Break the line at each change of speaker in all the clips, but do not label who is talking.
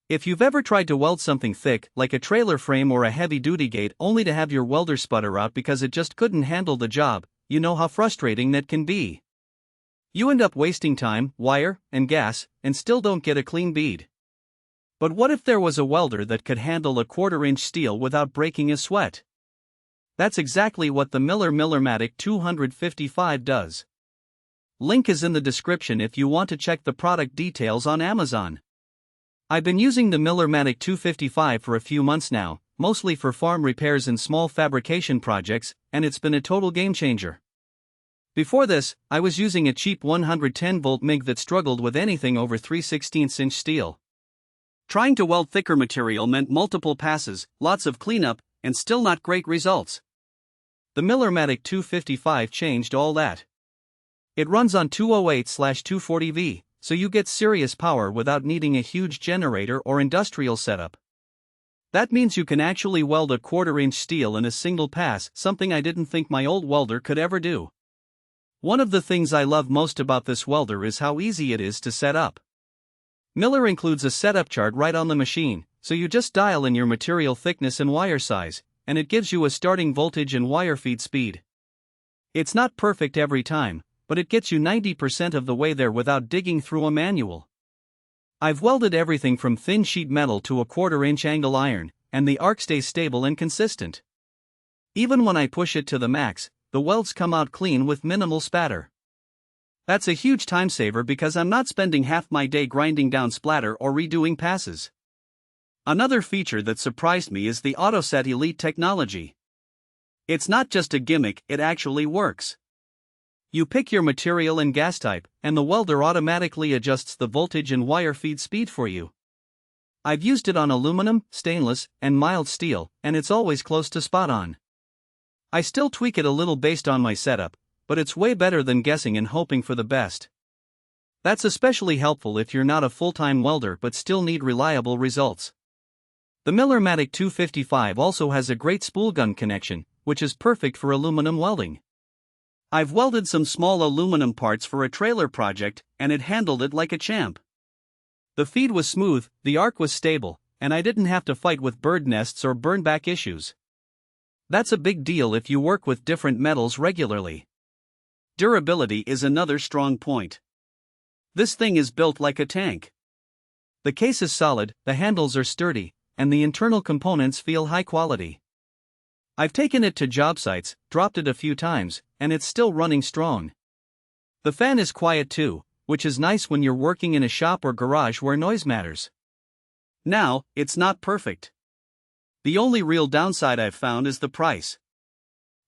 If you've ever tried to weld something thick, like a trailer frame or a heavy-duty gate, only to have your welder sputter out because it just couldn't handle the job, you know how frustrating that can be. You end up wasting time, wire, and gas, and still don't get a clean bead. But what if there was a welder that could handle a 1/4-inch steel without breaking a sweat? That's exactly what the Miller Millermatic 255 does. Link is in the description if you want to check the product details on Amazon. I've been using the Millermatic 255 for a few months now, mostly for farm repairs and small fabrication projects, and it's been a total game changer. Before this, I was using a cheap 110-volt MIG that struggled with anything over 3/16-inch steel. Trying to weld thicker material meant multiple passes, lots of cleanup, and still not great results. The Millermatic 255 changed all that. It runs on 208/240V, so you get serious power without needing a huge generator or industrial setup. That means you can actually weld a 1/4-inch steel in a single pass, something I didn't think my old welder could ever do. One of the things I love most about this welder is how easy it is to set up. Miller includes a setup chart right on the machine, so you just dial in your material thickness and wire size, and it gives you a starting voltage and wire feed speed. It's not perfect every time, but it gets you 90% of the way there without digging through a manual. I've welded everything from thin sheet metal to a 1/4-inch angle iron, and the arc stays stable and consistent. Even when I push it to the max, the welds come out clean with minimal spatter. That's a huge time saver because I'm not spending half my day grinding down splatter or redoing passes. Another feature that surprised me is the AutoSet Elite technology. It's not just a gimmick, it actually works. You pick your material and gas type, and the welder automatically adjusts the voltage and wire feed speed for you. I've used it on aluminum, stainless, and mild steel, and it's always close to spot on. I still tweak it a little based on my setup, but it's way better than guessing and hoping for the best. That's especially helpful if you're not a full-time welder but still need reliable results. The Millermatic 255 also has a great spool gun connection, which is perfect for aluminum welding. I've welded some small aluminum parts for a trailer project, and it handled it like a champ. The feed was smooth, the arc was stable, and I didn't have to fight with bird nests or burnback issues. That's a big deal if you work with different metals regularly. Durability is another strong point. This thing is built like a tank. The case is solid, the handles are sturdy, and the internal components feel high quality. I've taken it to job sites, dropped it a few times, and it's still running strong. The fan is quiet too, which is nice when you're working in a shop or garage where noise matters. Now, it's not perfect. The only real downside I've found is the price.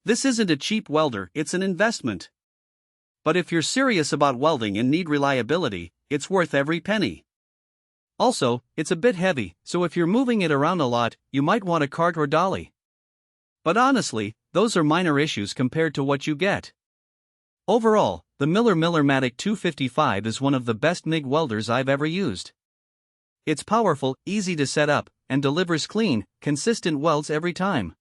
This isn't a cheap welder, it's an investment. But if you're serious about welding and need reliability, it's worth every penny. Also, it's a bit heavy, so if you're moving it around a lot, you might want a cart or dolly. But honestly, those are minor issues compared to what you get. Overall, the Miller Millermatic 255 is one of the best MIG welders I've ever used. It's powerful, easy to set up, and delivers clean, consistent welds every time.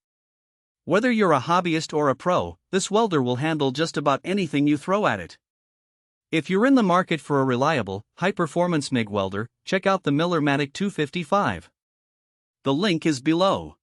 Whether you're a hobbyist or a pro, this welder will handle just about anything you throw at it. If you're in the market for a reliable, high-performance MIG welder, check out the Millermatic 255. The link is below.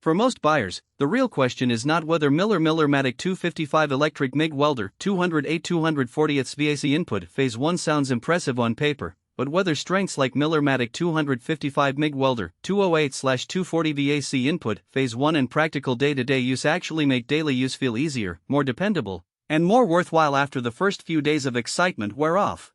For most buyers, the real question is not whether Miller Millermatic 255 Electric MIG Welder 208/240 VAC input phase 1 sounds impressive on paper, but whether strengths like Millermatic 255 MIG Welder 208/240 VAC input phase 1 and practical day-to-day use actually make daily use feel easier, more dependable, and more worthwhile after the first few days of excitement wear off.